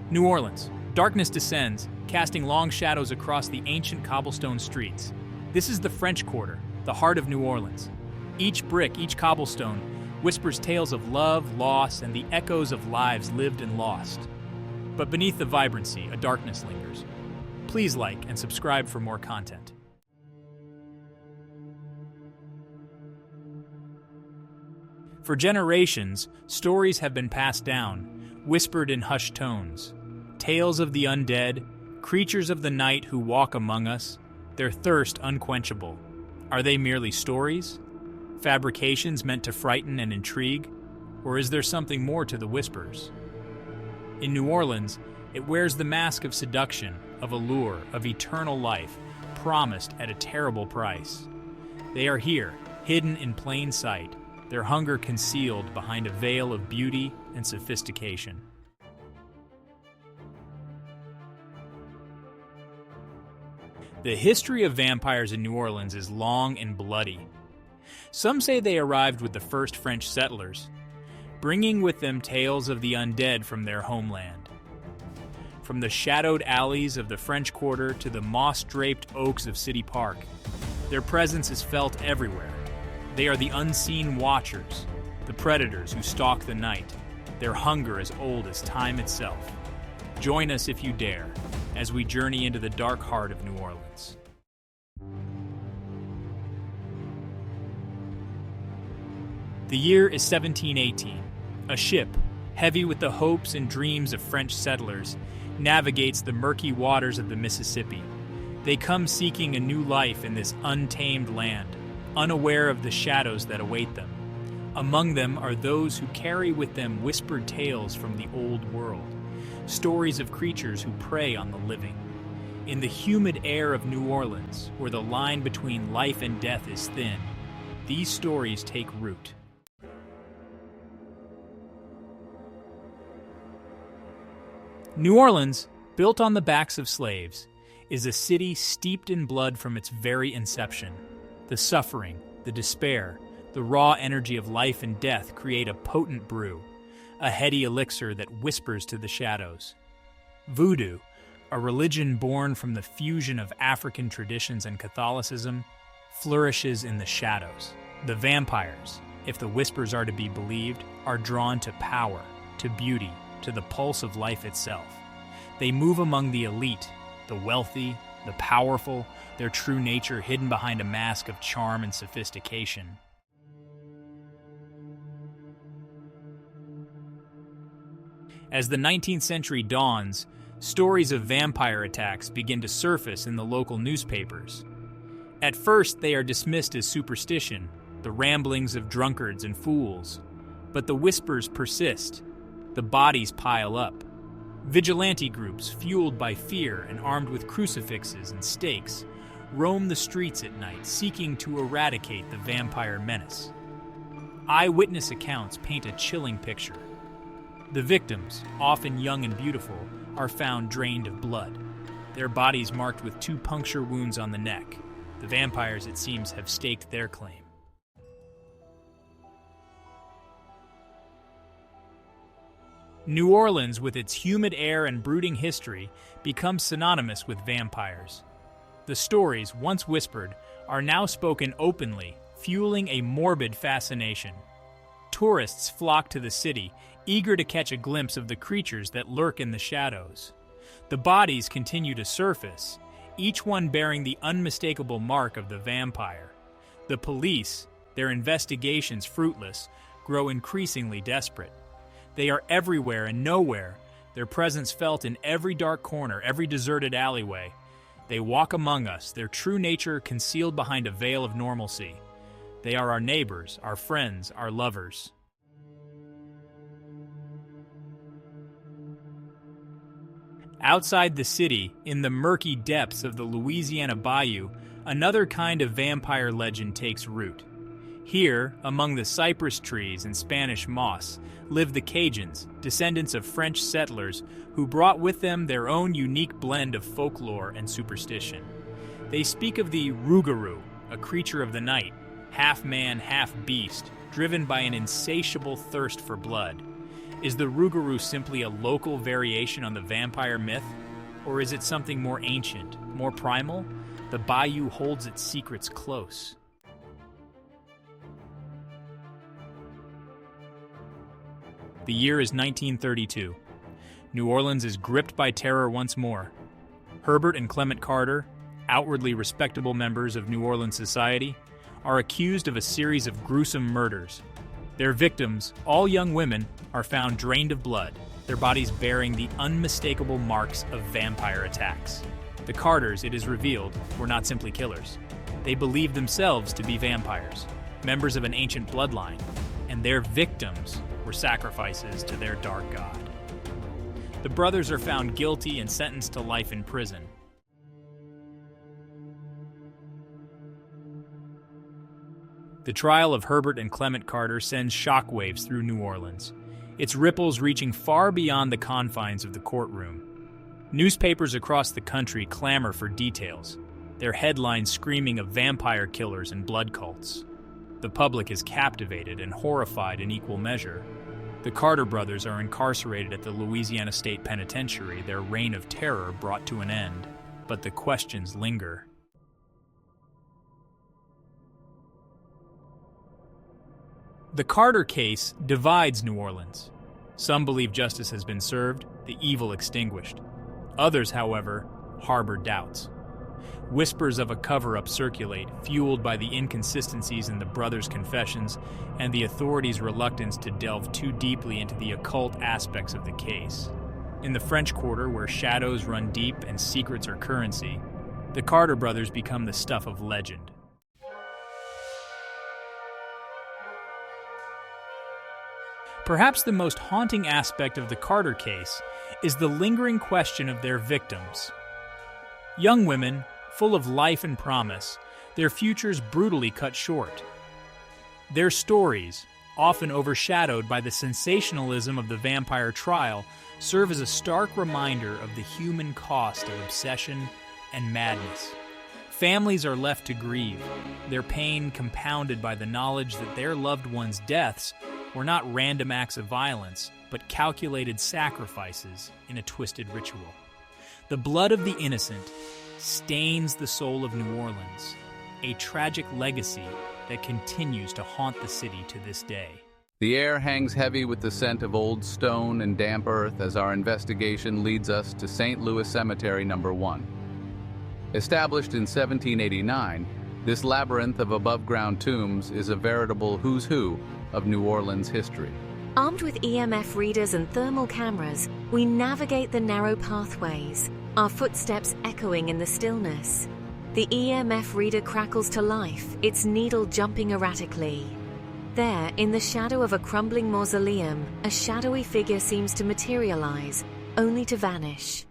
New Orleans. Darkness descends, casting long shadows across the ancient cobblestone streets. This is the French Quarter, the heart of New Orleans. Each brick, each cobblestone, whispers tales of love, loss, and the echoes of lives lived and lost. But beneath the vibrancy, a darkness lingers. Please like and subscribe for more content. For generations, stories have been passed down, whispered in hushed tones. Tales of the undead, creatures of the night who walk among us, their thirst unquenchable. Are they merely stories? Fabrications meant to frighten and intrigue? Or is there something more to the whispers? In New Orleans, it wears the mask of seduction, of allure, of eternal life, promised at a terrible price. They are here, hidden in plain sight, their hunger concealed behind a veil of beauty and sophistication. The history of vampires in New Orleans is long and bloody. Some say they arrived with the first French settlers, bringing with them tales of the undead from their homeland. From the shadowed alleys of the French Quarter to the moss-draped oaks of City Park, their presence is felt everywhere. They are the unseen watchers, the predators who stalk the night, their hunger as old as time itself. Join us if you dare, as we journey into the dark heart of New Orleans. The year is 1718. A ship, heavy with the hopes and dreams of French settlers, navigates the murky waters of the Mississippi. They come seeking a new life in this untamed land, unaware of the shadows that await them. Among them are those who carry with them whispered tales from the old world, stories of creatures who prey on the living. In the humid air of New Orleans, where the line between life and death is thin, these stories take root. New Orleans, built on the backs of slaves, is a city steeped in blood from its very inception. The suffering, the despair, the raw energy of life and death create a potent brew, a heady elixir that whispers to the shadows. Voodoo, a religion born from the fusion of African traditions and Catholicism, flourishes in the shadows. The vampires, if the whispers are to be believed, are drawn to power, to beauty, to the pulse of life itself. They move among the elite, the wealthy, the powerful, their true nature hidden behind a mask of charm and sophistication. As the 19th century dawns, stories of vampire attacks begin to surface in the local newspapers. At first, they are dismissed as superstition, the ramblings of drunkards and fools. But the whispers persist. The bodies pile up. Vigilante groups, fueled by fear and armed with crucifixes and stakes, roam the streets at night, seeking to eradicate the vampire menace. Eyewitness accounts paint a chilling picture. The victims, often young and beautiful, are found drained of blood, their bodies marked with 2 puncture wounds on the neck. The vampires, it seems, have staked their claim. New Orleans, with its humid air and brooding history, becomes synonymous with vampires. The stories, once whispered, are now spoken openly, fueling a morbid fascination. Tourists flock to the city, eager to catch a glimpse of the creatures that lurk in the shadows. The bodies continue to surface, each one bearing the unmistakable mark of the vampire. The police, their investigations fruitless, grow increasingly desperate. They are everywhere and nowhere, their presence felt in every dark corner, every deserted alleyway. They walk among us, their true nature concealed behind a veil of normalcy. They are our neighbors, our friends, our lovers. Outside the city, in the murky depths of the Louisiana Bayou, another kind of vampire legend takes root. Here, among the cypress trees and Spanish moss, live the Cajuns, descendants of French settlers who brought with them their own unique blend of folklore and superstition. They speak of the rugaru, a creature of the night, half man, half beast, driven by an insatiable thirst for blood. Is the rugaru simply a local variation on the vampire myth? Or is it something more ancient, more primal? The bayou holds its secrets close. The year is 1932. New Orleans is gripped by terror once more. Herbert and Clement Carter, outwardly respectable members of New Orleans society, are accused of a series of gruesome murders. Their victims, all young women, are found drained of blood, their bodies bearing the unmistakable marks of vampire attacks. The Carters, it is revealed, were not simply killers. They believed themselves to be vampires, members of an ancient bloodline, and their victims were sacrifices to their dark god. The brothers are found guilty and sentenced to life in prison. The trial of Herbert and Clement Carter sends shockwaves through New Orleans, its ripples reaching far beyond the confines of the courtroom. Newspapers across the country clamor for details, their headlines screaming of vampire killers and blood cults. The public is captivated and horrified in equal measure. The Carter brothers are incarcerated at the Louisiana State Penitentiary, their reign of terror brought to an end, but the questions linger. The Carter case divides New Orleans. Some believe justice has been served, the evil extinguished. Others, however, harbor doubts. Whispers of a cover-up circulate, fueled by the inconsistencies in the brothers' confessions and the authorities' reluctance to delve too deeply into the occult aspects of the case. In the French Quarter, where shadows run deep and secrets are currency, the Carter brothers become the stuff of legend. Perhaps the most haunting aspect of the Carter case is the lingering question of their victims. Young women, full of life and promise, their futures brutally cut short. Their stories, often overshadowed by the sensationalism of the vampire trial, serve as a stark reminder of the human cost of obsession and madness. Families are left to grieve, their pain compounded by the knowledge that their loved ones' deaths were not random acts of violence, but calculated sacrifices in a twisted ritual. The blood of the innocent stains the soul of New Orleans, a tragic legacy that continues to haunt the city to this day. The air hangs heavy with the scent of old stone and damp earth as our investigation leads us to St. Louis Cemetery No. 1. Established in 1789, this labyrinth of above-ground tombs is a veritable who's who of New Orleans history. Armed with EMF readers and thermal cameras, we navigate the narrow pathways, our footsteps echoing in the stillness. The EMF reader crackles to life, its needle jumping erratically. There, in the shadow of a crumbling mausoleum, a shadowy figure seems to materialize, only to vanish.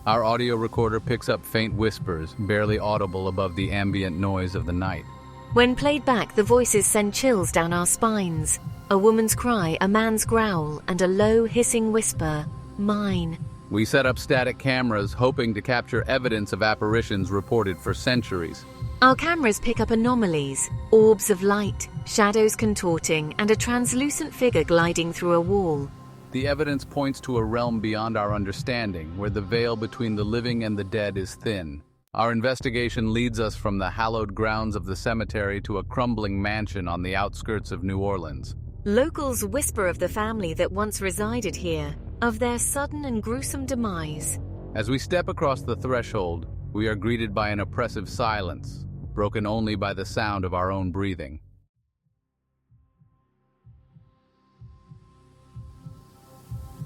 Our audio recorder picks up faint whispers, barely audible above the ambient noise of the night. When played back, the voices send chills down our spines. A woman's cry, a man's growl, and a low, hissing whisper, "Mine." We set up static cameras, hoping to capture evidence of apparitions reported for centuries. Our cameras pick up anomalies, orbs of light, shadows contorting, and a translucent figure gliding through a wall. The evidence points to a realm beyond our understanding, where the veil between the living and the dead is thin. Our investigation leads us from the hallowed grounds of the cemetery to a crumbling mansion on the outskirts of New Orleans. Locals whisper of the family that once resided here, of their sudden and gruesome demise. As we step across the threshold, we are greeted by an oppressive silence, broken only by the sound of our own breathing.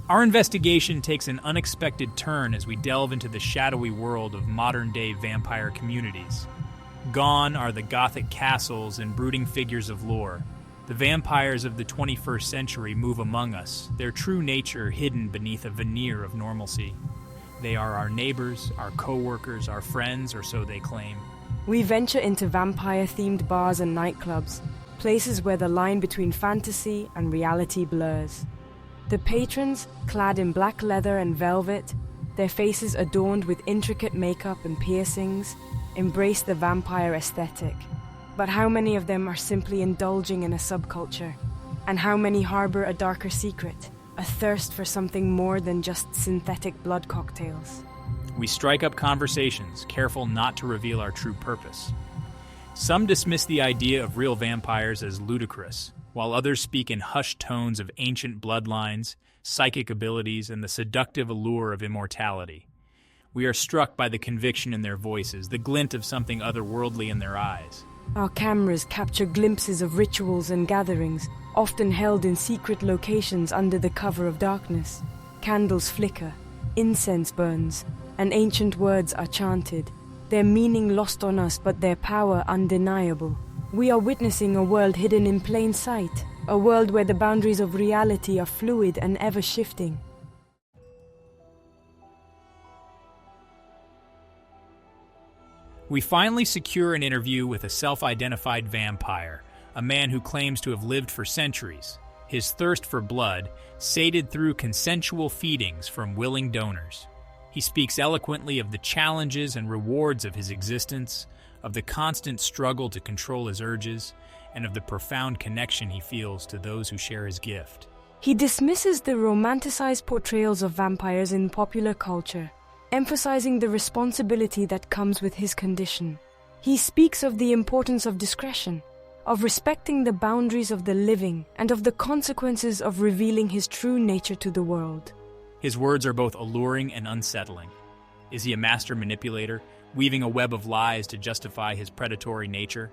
Our investigation takes an unexpected turn as we delve into the shadowy world of modern-day vampire communities. Gone are the Gothic castles and brooding figures of lore. The vampires of the 21st century move among us, their true nature hidden beneath a veneer of normalcy. They are our neighbors, our co-workers, our friends, or so they claim. We venture into vampire-themed bars and nightclubs, places where the line between fantasy and reality blurs. The patrons, clad in black leather and velvet, their faces adorned with intricate makeup and piercings, embrace the vampire aesthetic. But how many of them are simply indulging in a subculture? And how many harbor a darker secret, a thirst for something more than just synthetic blood cocktails? We strike up conversations, careful not to reveal our true purpose. Some dismiss the idea of real vampires as ludicrous, while others speak in hushed tones of ancient bloodlines, psychic abilities, and the seductive allure of immortality. We are struck by the conviction in their voices, the glint of something otherworldly in their eyes. Our cameras capture glimpses of rituals and gatherings, often held in secret locations under the cover of darkness. Candles flicker, incense burns, and ancient words are chanted, their meaning lost on us but their power undeniable. We are witnessing a world hidden in plain sight, a world where the boundaries of reality are fluid and ever-shifting. We finally secure an interview with a self-identified vampire, a man who claims to have lived for centuries, his thirst for blood sated through consensual feedings from willing donors. He speaks eloquently of the challenges and rewards of his existence, of the constant struggle to control his urges, and of the profound connection he feels to those who share his gift. He dismisses the romanticized portrayals of vampires in popular culture, emphasizing the responsibility that comes with his condition. He speaks of the importance of discretion, of respecting the boundaries of the living, and of the consequences of revealing his true nature to the world. His words are both alluring and unsettling. Is he a master manipulator, weaving a web of lies to justify his predatory nature?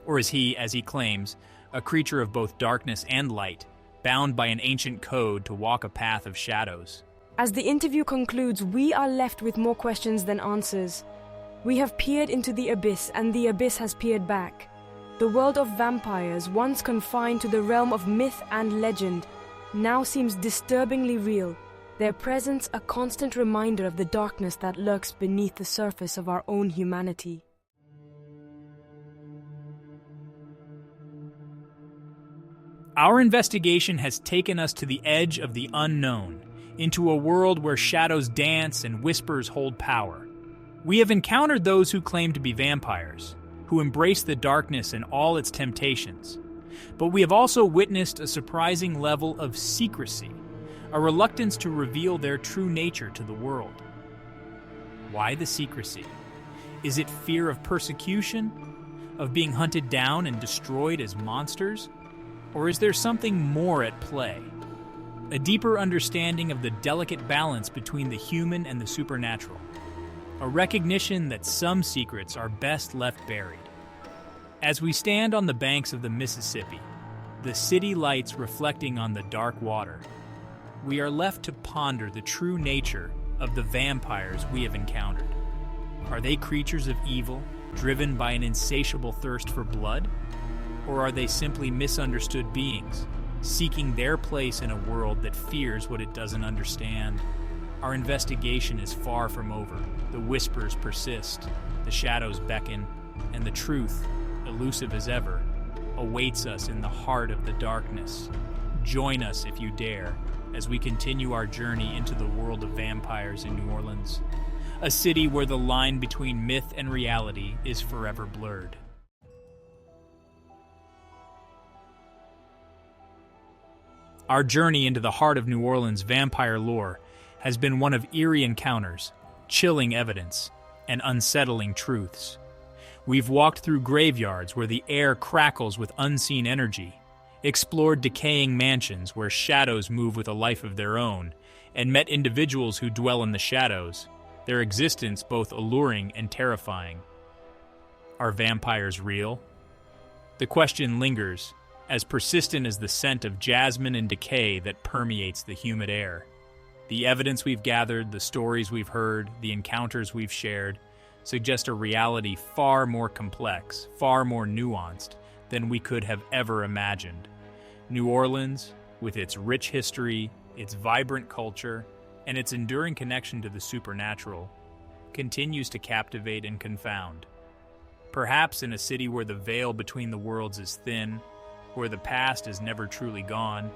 Or is he, as he claims, a creature of both darkness and light, bound by an ancient code to walk a path of shadows? As the interview concludes, we are left with more questions than answers. We have peered into the abyss, and the abyss has peered back. The world of vampires, once confined to the realm of myth and legend, now seems disturbingly real, their presence a constant reminder of the darkness that lurks beneath the surface of our own humanity. Our investigation has taken us to the edge of the unknown, into a world where shadows dance and whispers hold power. We have encountered those who claim to be vampires, who embrace the darkness and all its temptations. But we have also witnessed a surprising level of secrecy, a reluctance to reveal their true nature to the world. Why the secrecy? Is it fear of persecution? Of being hunted down and destroyed as monsters? Or is there something more at play? A deeper understanding of the delicate balance between the human and the supernatural. A recognition that some secrets are best left buried. As we stand on the banks of the Mississippi, the city lights reflecting on the dark water, we are left to ponder the true nature of the vampires we have encountered. Are they creatures of evil, driven by an insatiable thirst for blood? Or are they simply misunderstood beings, seeking their place in a world that fears what it doesn't understand? Our investigation is far from over. The whispers persist, the shadows beckon, and the truth, elusive as ever, awaits us in the heart of the darkness. Join us if you dare, as we continue our journey into the world of vampires in New Orleans, a city where the line between myth and reality is forever blurred. Our journey into the heart of New Orleans vampire lore has been one of eerie encounters, chilling evidence, and unsettling truths. We've walked through graveyards where the air crackles with unseen energy, explored decaying mansions where shadows move with a life of their own, and met individuals who dwell in the shadows, their existence both alluring and terrifying. Are vampires real? The question lingers, as persistent as the scent of jasmine and decay that permeates the humid air. The evidence we've gathered, the stories we've heard, the encounters we've shared, suggest a reality far more complex, far more nuanced than we could have ever imagined. New Orleans, with its rich history, its vibrant culture, and its enduring connection to the supernatural, continues to captivate and confound. Perhaps in a city where the veil between the worlds is thin, where the past is never truly gone,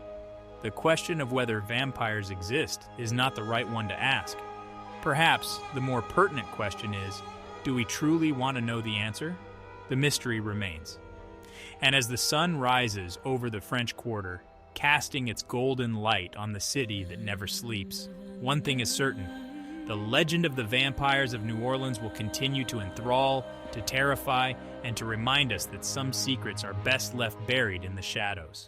the question of whether vampires exist is not the right one to ask. Perhaps the more pertinent question is, do we truly want to know the answer? The mystery remains. And as the sun rises over the French Quarter, casting its golden light on the city that never sleeps, one thing is certain: the legend of the vampires of New Orleans will continue to enthrall, to terrify, and to remind us that some secrets are best left buried in the shadows.